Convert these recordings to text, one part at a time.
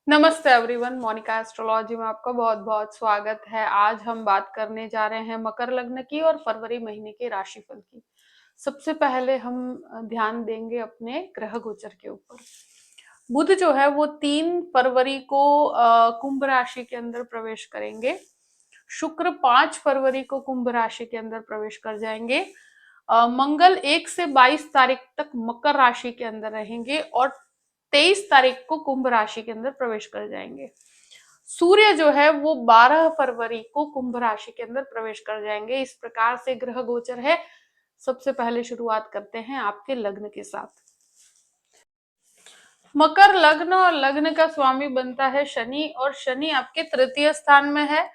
नमस्ते everyone, Monika astrology में आपका बहुत बहुत स्वागत है। आज हम बात करने जा रहे हैं मकर लग्न की और फरवरी महीने के राशिफल की। सबसे पहले हम ध्यान देंगे अपने ग्रह गोचर के ऊपर। बुध जो है वो 3 फरवरी को कुंभ राशि के अंदर प्रवेश करेंगे। शुक्र 5 फरवरी को कुंभ राशि के अंदर प्रवेश कर जाएंगे। मंगल 1 से 22 तारीख तक मकर राशि के अंदर रहेंगे और 23 तारीख को कुंभ राशि के अंदर प्रवेश कर जाएंगे। सूर्य जो है वो 12 फरवरी को कुंभ राशि के अंदर प्रवेश कर जाएंगे। इस प्रकार से ग्रह गोचर है। सबसे पहले शुरुआत करते हैं आपके लग्न के साथ। मकर लग्न और लग्न का स्वामी बनता है शनि और शनि आपके तृतीय स्थान में है।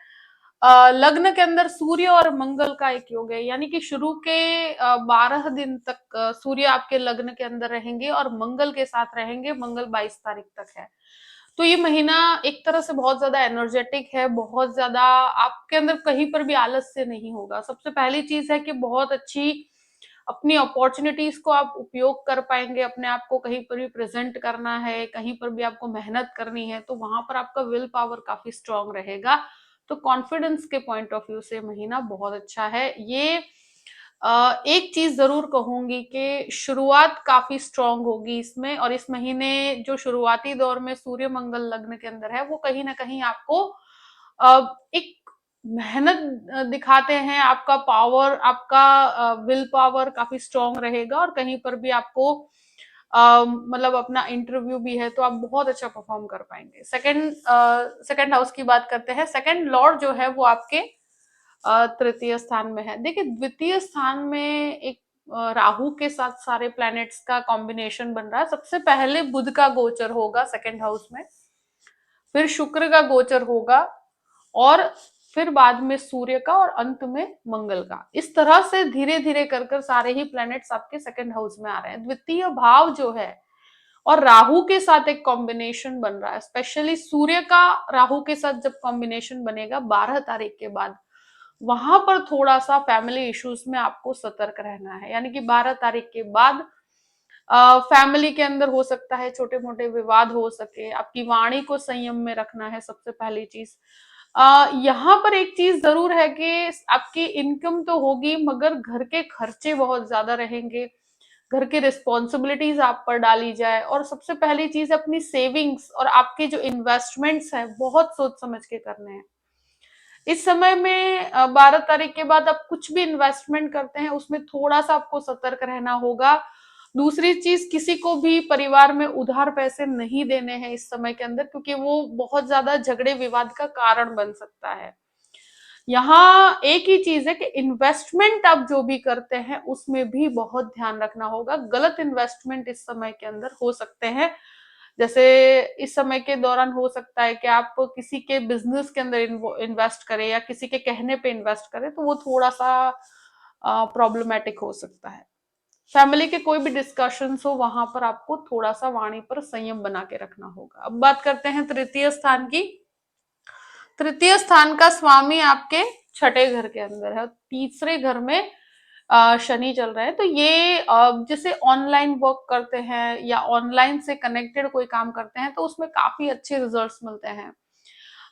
लग्न के अंदर सूर्य और मंगल का एक योग है, यानी कि शुरू के 12 दिन तक सूर्य आपके लग्न के अंदर रहेंगे और मंगल के साथ रहेंगे। मंगल 22 तारीख तक है। तो ये महीना एक तरह से बहुत ज्यादा एनर्जेटिक है, बहुत ज्यादा आपके अंदर कहीं पर भी आलस्य नहीं होगा। सबसे पहली चीज है कि बहुत अच्छी अपनी अपॉर्चुनिटीज को आप उपयोग कर पाएंगे। अपने आप को कहीं पर भी प्रेजेंट करना है, कहीं पर भी आपको मेहनत करनी है, तो वहां पर आपका विल पावर काफी स्ट्रांग रहेगा। तो कॉन्फिडेंस के पॉइंट ऑफ व्यू से महीना बहुत अच्छा है। ये एक चीज जरूर कहूंगी कि शुरुआत काफी स्ट्रांग होगी इसमें, और इस महीने जो शुरुआती दौर में सूर्य मंगल लग्न के अंदर है वो कहीं ना कहीं आपको एक मेहनत दिखाते हैं। आपका पावर, आपका विल पावर काफी स्ट्रांग रहेगा और कहीं पर भी आपको मतलब अपना इंटरव्यू भी है तो आप बहुत अच्छा परफॉर्म कर पाएंगे। सेकंड हाउस की बात करते हैं। सेकंड लॉर्ड जो है वो आपके तृतीय स्थान में है। देखिए, द्वितीय स्थान में एक राहु के साथ सारे प्लैनेट्स का कॉम्बिनेशन बन रहा है। सबसे पहले बुध का गोचर होगा सेकंड हाउस में, फिर शुक्र का गोचर होगा और फिर बाद में सूर्य का और अंत में मंगल का। इस तरह से धीरे धीरे कर कर सारे ही प्लैनेट्स आपके सेकंड हाउस में आ रहे हैं। द्वितीय भाव जो है और राहु के साथ एक कॉम्बिनेशन बन रहा है। स्पेशली सूर्य का राहु के साथ जब कॉम्बिनेशन बनेगा 12 तारीख के बाद, वहां पर थोड़ा सा फैमिली इश्यूज में आपको सतर्क रहना है। यानी कि 12 तारीख के बाद फैमिली के अंदर हो सकता है छोटे मोटे विवाद हो सके। आपकी वाणी को संयम में रखना है सबसे पहली चीज। यहाँ पर एक चीज जरूर है कि आपकी इनकम तो होगी मगर घर के खर्चे बहुत ज्यादा रहेंगे। घर की रिस्पॉन्सिबिलिटीज आप पर डाली जाए, और सबसे पहली चीज अपनी सेविंग्स और आपके जो इन्वेस्टमेंट्स हैं बहुत सोच समझ के करने हैं। इस समय में 12 तारीख के बाद आप कुछ भी इन्वेस्टमेंट करते हैं उसमें थोड़ा सा आपको सतर्क रहना होगा। दूसरी चीज, किसी को भी परिवार में उधार पैसे नहीं देने हैं इस समय के अंदर, क्योंकि वो बहुत ज्यादा झगड़े विवाद का कारण बन सकता है। यहाँ एक ही चीज है कि इन्वेस्टमेंट आप जो भी करते हैं उसमें भी बहुत ध्यान रखना होगा। गलत इन्वेस्टमेंट इस समय के अंदर हो सकते हैं। जैसे इस समय के दौरान हो सकता है कि आप किसी के बिजनेस के अंदर इन्वेस्ट करें या किसी के कहने पे इन्वेस्ट करें, तो वो थोड़ा सा प्रॉब्लमेटिक हो सकता है। फैमिली के कोई भी डिस्कशंस हो वहां पर आपको थोड़ा सा वाणी पर संयम बना के रखना होगा। अब बात करते हैं तृतीय स्थान की। तृतीय स्थान का स्वामी आपके छठे घर के अंदर है, तीसरे घर में शनि चल रहा है। तो ये जैसे ऑनलाइन वर्क करते हैं या ऑनलाइन से कनेक्टेड कोई काम करते हैं तो उसमें काफी अच्छे रिजल्ट्स मिलते हैं।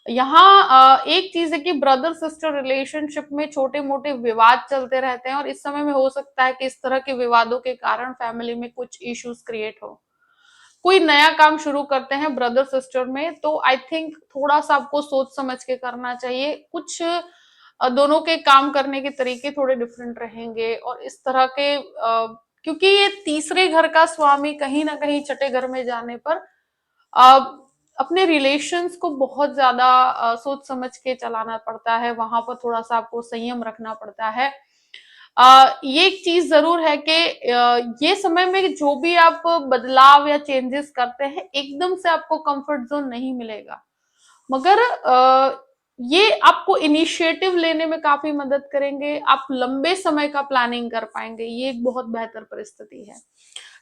यहाँ एक चीज है कि ब्रदर सिस्टर रिलेशनशिप में छोटे मोटे विवाद चलते रहते हैं और इस समय में हो सकता है कि इस तरह के विवादों के कारण फैमिली में कुछ इश्यूज क्रिएट हो। कोई नया काम शुरू करते हैं ब्रदर सिस्टर में तो आई थिंक थोड़ा सा आपको सोच समझ के करना चाहिए। कुछ दोनों के काम करने के तरीके थोड़े डिफरेंट रहेंगे और इस तरह के क्योंकि ये तीसरे घर का स्वामी कहीं ना कहीं छठे घर में जाने पर अपने रिलेशंस को बहुत ज्यादा सोच समझ के चलाना पड़ता है। वहां पर थोड़ा सा आपको संयम रखना पड़ता है। ये एक चीज जरूर है कि ये समय में जो भी आप बदलाव या चेंजेस करते हैं एकदम से आपको कंफर्ट जोन नहीं मिलेगा, मगर ये आपको इनिशिएटिव लेने में काफी मदद करेंगे। आप लंबे समय का प्लानिंग कर पाएंगे, ये एक बहुत बेहतर परिस्थिति है।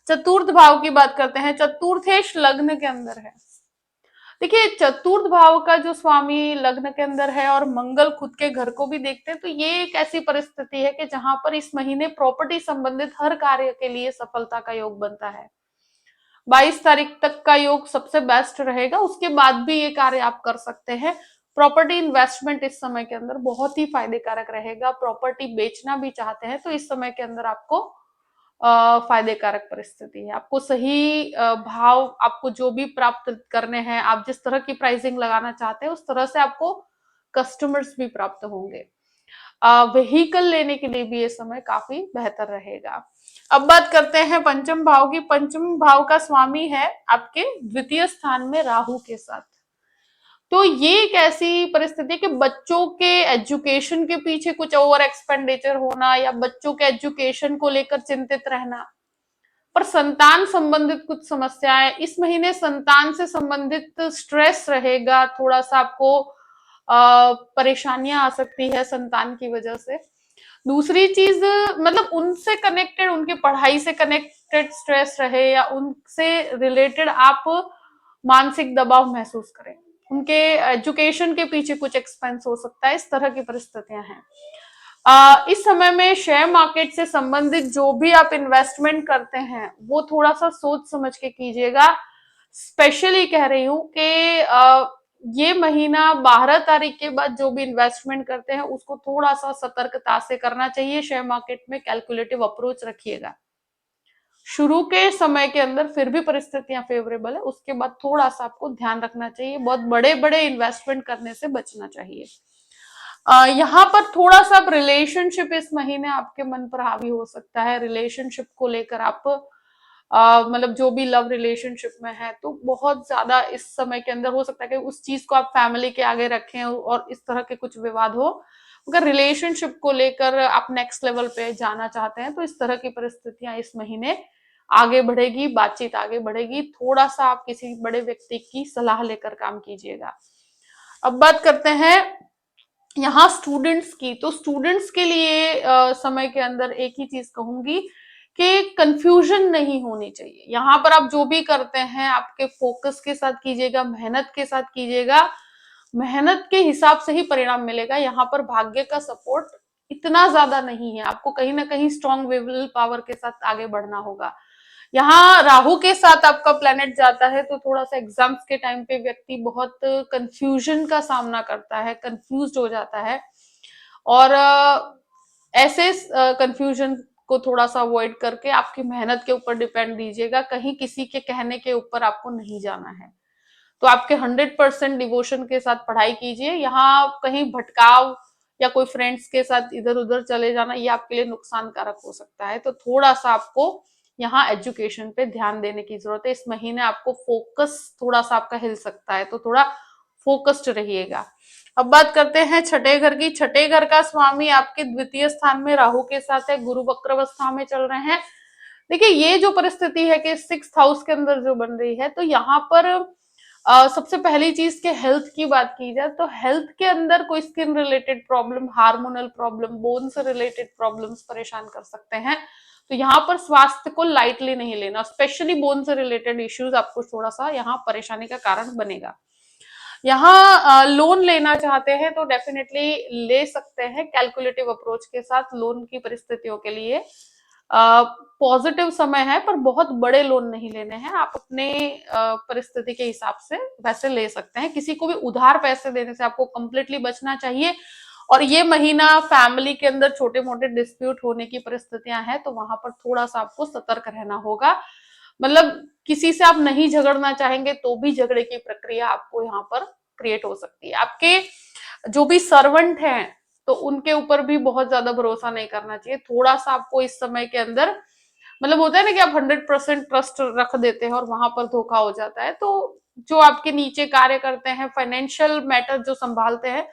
चतुर्थ भाव की बात करते हैं। चतुर्थेश लग्न के अंदर है। देखिए, चतुर्थ भाव का जो स्वामी लग्न के अंदर है और मंगल खुद के घर को भी देखते हैं, तो ये एक ऐसी परिस्थिति है कि जहां पर इस महीने प्रॉपर्टी संबंधित हर कार्य के लिए सफलता का योग बनता है। 22 तारीख तक का योग सबसे बेस्ट रहेगा, उसके बाद भी ये कार्य आप कर सकते हैं। प्रॉपर्टी इन्वेस्टमेंट इस समय के अंदर बहुत ही फायदे कारक रहेगा। प्रॉपर्टी बेचना भी चाहते हैं तो इस समय के अंदर आपको फायदे कारक परिस्थिति है। आपको सही भाव, आपको जो भी प्राप्त करने हैं, आप जिस तरह की प्राइसिंग लगाना चाहते हैं उस तरह से आपको कस्टमर्स भी प्राप्त होंगे। व्हीकल लेने के लिए भी ये समय काफी बेहतर रहेगा। अब बात करते हैं पंचम भाव की। पंचम भाव का स्वामी है आपके द्वितीय स्थान में राहु के साथ। तो ये एक ऐसी परिस्थिति कि बच्चों के एजुकेशन के पीछे कुछ ओवर एक्सपेंडिचर होना या बच्चों के एजुकेशन को लेकर चिंतित रहना, पर संतान संबंधित कुछ समस्याएं इस महीने, संतान से संबंधित स्ट्रेस रहेगा, थोड़ा सा आपको परेशानियां आ सकती है संतान की वजह से। दूसरी चीज, मतलब उनसे कनेक्टेड, उनकी पढ़ाई से कनेक्टेड स्ट्रेस रहे या उनसे रिलेटेड आप मानसिक दबाव महसूस करें, उनके एजुकेशन के पीछे कुछ एक्सपेंस हो सकता है, इस तरह की परिस्थितियां हैं। इस समय में शेयर मार्केट से संबंधित जो भी आप इन्वेस्टमेंट करते हैं वो थोड़ा सा सोच समझ के कीजिएगा। स्पेशली कह रही हूं कि ये महीना 12 तारीख के बाद जो भी इन्वेस्टमेंट करते हैं उसको थोड़ा सा सतर्कता से करना चाहिए। शेयर मार्केट में कैलकुलेटिव अप्रोच रखिएगा। शुरू के समय के अंदर फिर भी परिस्थितियां फेवरेबल है, उसके बाद थोड़ा सा आपको ध्यान रखना चाहिए, बहुत बड़े बड़े इन्वेस्टमेंट करने से बचना चाहिए। यहाँ पर थोड़ा सा रिलेशनशिप इस महीने आपके मन पर हावी हो सकता है। रिलेशनशिप को लेकर आप मतलब जो भी लव रिलेशनशिप में है तो बहुत ज्यादा इस समय के अंदर हो सकता है कि उस चीज को आप फैमिली के आगे रखें और इस तरह के कुछ विवाद हो। अगर रिलेशनशिप को लेकर आप नेक्स्ट लेवल पे जाना चाहते हैं तो इस तरह की परिस्थितियां इस महीने आगे बढ़ेगी, बातचीत आगे बढ़ेगी। थोड़ा सा आप किसी बड़े व्यक्ति की सलाह लेकर काम कीजिएगा। अब बात करते हैं यहाँ स्टूडेंट्स की। तो स्टूडेंट्स के लिए समय के अंदर एक ही चीज कहूंगी कि कंफ्यूजन नहीं होनी चाहिए। यहाँ पर आप जो भी करते हैं आपके फोकस के साथ कीजिएगा, मेहनत के साथ कीजिएगा, मेहनत के हिसाब से ही परिणाम मिलेगा। यहाँ पर भाग्य का सपोर्ट इतना ज्यादा नहीं है, आपको कहीं ना कहीं स्ट्रॉन्ग विल पावर के साथ आगे बढ़ना होगा। यहाँ राहु के साथ आपका प्लेनेट जाता है तो थोड़ा सा एग्जाम्स के टाइम पे व्यक्ति बहुत कंफ्यूजन का सामना करता है, कंफ्यूज हो जाता है। और ऐसे कंफ्यूजन को थोड़ा सा अवॉइड करके आपकी मेहनत के ऊपर डिपेंड दीजिएगा, कहीं किसी के कहने के ऊपर आपको नहीं जाना है। तो आपके 100% डिवोशन के साथ पढ़ाई कीजिए। यहाँ कहीं भटकाव या कोई फ्रेंड्स के साथ इधर उधर चले जाना ये आपके लिए नुकसान कारक हो सकता है। तो थोड़ा सा आपको यहाँ एजुकेशन पे ध्यान देने की जरूरत है। इस महीने आपको फोकस थोड़ा सा आपका हिल सकता है, तो थोड़ा फोकस्ड रहिएगा। अब बात करते हैं छठे घर की। छठे घर का स्वामी आपके द्वितीय स्थान में राहु के साथ है, गुरु वक्र अवस्था में चल रहे हैं। देखिए ये जो परिस्थिति है कि 6th हाउस के अंदर जो बन रही है, तो यहाँ पर सबसे पहली चीज के हेल्थ की बात की जाए तो हेल्थ के अंदर कोई skin related problem, hormonal problem, bone से रिलेटेड प्रॉब्लम्स परेशान कर सकते हैं। तो यहाँ पर स्वास्थ्य को लाइटली नहीं लेना, स्पेशली बोन से रिलेटेड इश्यूज आपको थोड़ा सा यहाँ परेशानी का कारण बनेगा। यहाँ लोन लेना चाहते हैं तो डेफिनेटली ले सकते हैं कैलकुलेटिव अप्रोच के साथ। लोन की परिस्थितियों के लिए पॉजिटिव समय है, पर बहुत बड़े लोन नहीं लेने हैं। आप अपने परिस्थिति के हिसाब से वैसे ले सकते हैं। किसी को भी उधार पैसे देने से आपको कंप्लीटली बचना चाहिए। और ये महीना फैमिली के अंदर छोटे मोटे डिस्प्यूट होने की परिस्थितियां हैं, तो वहां पर थोड़ा सा आपको सतर्क रहना होगा। मतलब किसी से आप नहीं झगड़ना चाहेंगे तो भी झगड़े की प्रक्रिया आपको यहाँ पर क्रिएट हो सकती है। आपके जो भी सर्वेंट हैं तो उनके ऊपर भी बहुत ज्यादा भरोसा नहीं करना चाहिए। थोड़ा सा आपको इस समय के अंदर, मतलब होता है ना कि आप 100% ट्रस्ट रख देते हैं और वहां पर धोखा हो जाता है। तो जो आपके नीचे कार्य करते हैं, फाइनेंशियल मैटर जो संभालते हैं,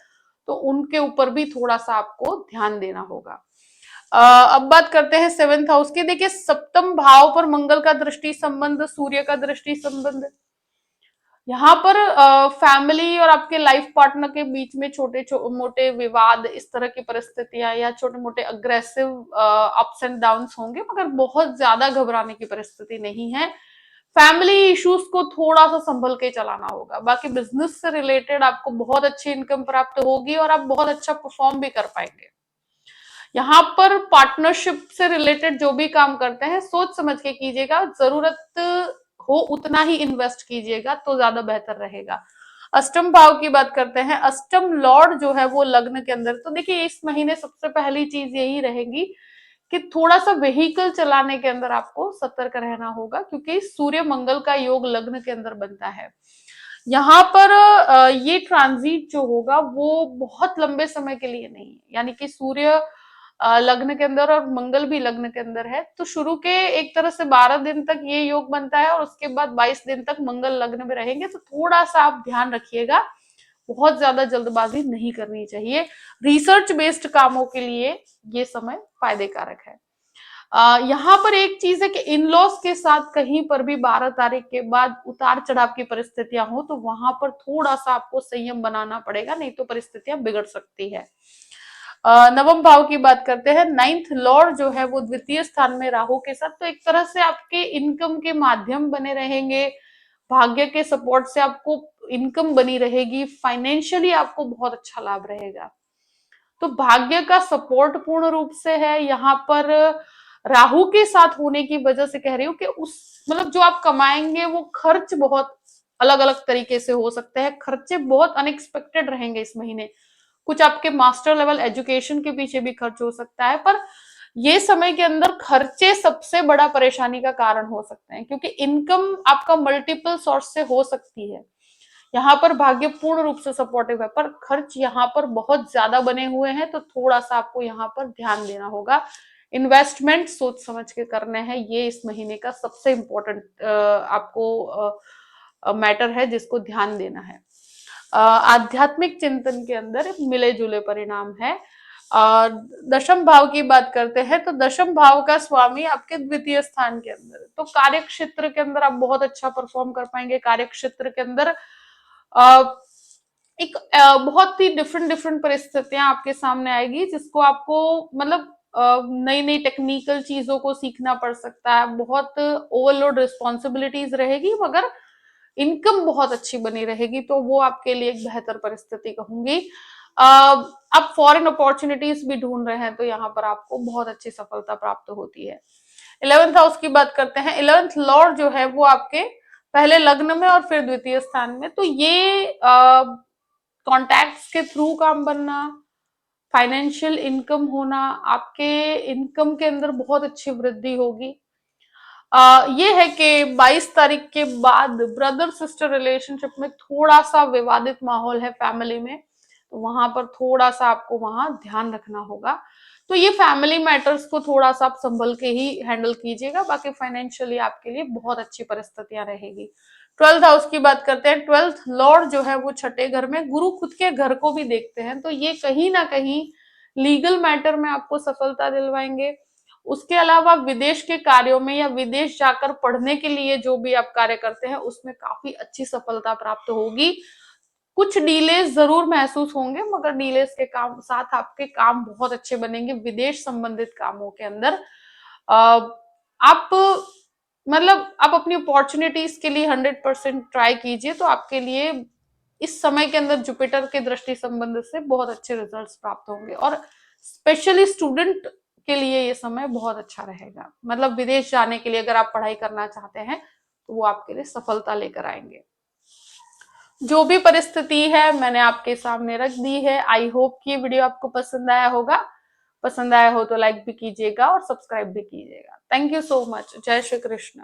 तो उनके ऊपर भी थोड़ा सा आपको ध्यान देना होगा। अब बात करते हैं 7th हाउस की। देखिए सप्तम भाव पर मंगल का दृष्टि संबंध, सूर्य का दृष्टि संबंध, यहाँ पर फैमिली और आपके लाइफ पार्टनर के बीच में छोटे मोटे विवाद, इस तरह की परिस्थितियां या छोटे मोटे अग्रेसिव अप्स एंड डाउन्स होंगे, मगर बहुत ज्यादा घबराने की परिस्थिति नहीं है। फैमिली इश्यूज को थोड़ा सा संभल के चलाना होगा। बाकी बिजनेस से रिलेटेड आपको बहुत अच्छी इनकम प्राप्त होगी और आप बहुत अच्छा परफॉर्म भी कर पाएंगे। यहाँ पर पार्टनरशिप से रिलेटेड जो भी काम करते हैं सोच समझ के कीजिएगा। जरूरत हो उतना ही इन्वेस्ट कीजिएगा तो ज्यादा बेहतर रहेगा। अष्टम भाव की बात करते हैं, अष्टम लॉर्ड जो है वो लग्न के अंदर, तो देखिए इस महीने सबसे पहली चीज यही रहेगी कि थोड़ा सा व्हीकल चलाने के अंदर आपको सतर्क रहना होगा, क्योंकि सूर्य मंगल का योग लग्न के अंदर बनता है। यहाँ पर ये ट्रांजिट जो होगा वो बहुत लंबे समय के लिए नहीं है, यानी कि सूर्य लग्न के अंदर और मंगल भी लग्न के अंदर है, तो शुरू के एक तरह से 12 दिन तक ये योग बनता है और उसके बाद 22 दिन तक मंगल लग्न में रहेंगे, तो थोड़ा सा आप ध्यान रखिएगा, बहुत ज्यादा जल्दबाजी नहीं करनी चाहिए। रिसर्च बेस्ड कामों के लिए ये समय फायदे कारक है। यहाँ पर एक चीज है कि इन लॉज के साथ कहीं पर भी 12 तारीख के बाद उतार चढ़ाव की परिस्थितियां हो तो वहां पर थोड़ा सा आपको संयम बनाना पड़ेगा, नहीं तो परिस्थितियां बिगड़ सकती है। नवम भाव की बात करते हैं, नाइन्थ लॉर्ड जो है वो द्वितीय स्थान में राहु के साथ, तो एक तरह से आपके इनकम के माध्यम बने रहेंगे, भाग्य के सपोर्ट से आपको इनकम बनी रहेगी, फाइनेंशियली आपको बहुत अच्छा लाभ रहेगा। तो भाग्य का सपोर्ट पूर्ण रूप से है। यहाँ पर राहु के साथ होने की वजह से कह रही हूँ कि उस मतलब जो आप कमाएंगे वो खर्च बहुत अलग अलग तरीके से हो सकते हैं, खर्चे बहुत अनएक्सपेक्टेड रहेंगे इस महीने, कुछ आपके मास्टर लेवल एजुकेशन के पीछे भी खर्च हो सकता है, पर ये समय के अंदर खर्चे सबसे बड़ा परेशानी का कारण हो सकते हैं, क्योंकि इनकम आपका मल्टीपल सोर्स से हो सकती है। यहाँ पर भाग्य पूर्ण रूप से सपोर्टिव है, पर खर्च यहाँ पर बहुत ज्यादा बने हुए हैं, तो थोड़ा सा आपको यहाँ पर ध्यान देना होगा। इन्वेस्टमेंट सोच समझ के करने हैं, ये इस महीने का सबसे इम्पोर्टेंट आपको मैटर है जिसको ध्यान देना है। आध्यात्मिक चिंतन के अंदर मिले जुले परिणाम है। दशम भाव की बात करते हैं, तो दशम भाव का स्वामी आपके द्वितीय स्थान के अंदर, तो कार्य क्षेत्र के अंदर आप बहुत अच्छा परफॉर्म कर पाएंगे। कार्य क्षेत्र के अंदर एक बहुत ही डिफरेंट डिफरेंट परिस्थितियां आपके सामने आएगी, जिसको आपको मतलब नई नई टेक्निकल चीजों को सीखना पड़ सकता है, बहुत ओवरलोड रिस्पॉन्सिबिलिटीज रहेगी, मगर इनकम बहुत अच्छी बनी रहेगी, तो वो आपके लिए एक बेहतर परिस्थिति कहूंगी। आप फॉरेन अपॉर्चुनिटीज भी ढूंढ रहे हैं तो यहाँ पर आपको बहुत अच्छी सफलता प्राप्त होती है। 11th हाउस की बात करते हैं, 11th लॉर्ड जो है वो आपके पहले लग्न में और फिर द्वितीय स्थान में, तो ये कॉन्टैक्ट्स के थ्रू काम बनना, फाइनेंशियल इनकम होना, आपके इनकम के अंदर बहुत अच्छी वृद्धि होगी। ये है कि 22 तारीख के बाद ब्रदर सिस्टर रिलेशनशिप में थोड़ा सा विवादित माहौल है फैमिली में, तो वहां पर थोड़ा सा आपको वहां ध्यान रखना होगा। तो ये फैमिली मैटर्स को थोड़ा सा आप संभल के ही हैंडल कीजिएगा, बाकी फाइनेंशियली आपके लिए बहुत अच्छी परिस्थितियां रहेगी। 12th हाउस की बात करते हैं, 12th लॉर्ड जो है वो छठे घर में, गुरु खुद के घर को भी देखते हैं, तो ये कहीं ना कहीं लीगल मैटर में आपको सफलता दिलवाएंगे। उसके अलावा विदेश के कार्यों में या विदेश जाकर पढ़ने के लिए जो भी आप कार्य करते हैं उसमें काफी अच्छी सफलता प्राप्त होगी। कुछ डीलेस जरूर महसूस होंगे, मगर डीलेस के काम साथ आपके काम बहुत अच्छे बनेंगे विदेश संबंधित कामों के अंदर। आप मतलब आप अपनी अपॉर्चुनिटीज के लिए 100% ट्राई कीजिए, तो आपके लिए इस समय के अंदर जुपिटर के दृष्टि संबंध से बहुत अच्छे रिजल्ट्स प्राप्त होंगे, और स्पेशली स्टूडेंट के लिए ये समय बहुत अच्छा रहेगा। मतलब विदेश जाने के लिए अगर आप पढ़ाई करना चाहते हैं तो वो आपके लिए सफलता लेकर आएंगे। जो भी परिस्थिति है मैंने आपके सामने रख दी है। आई होप कि ये वीडियो आपको पसंद आया होगा। पसंद आया हो तो लाइक भी कीजिएगा और सब्सक्राइब भी कीजिएगा। Thank you so much. जय श्री कृष्ण।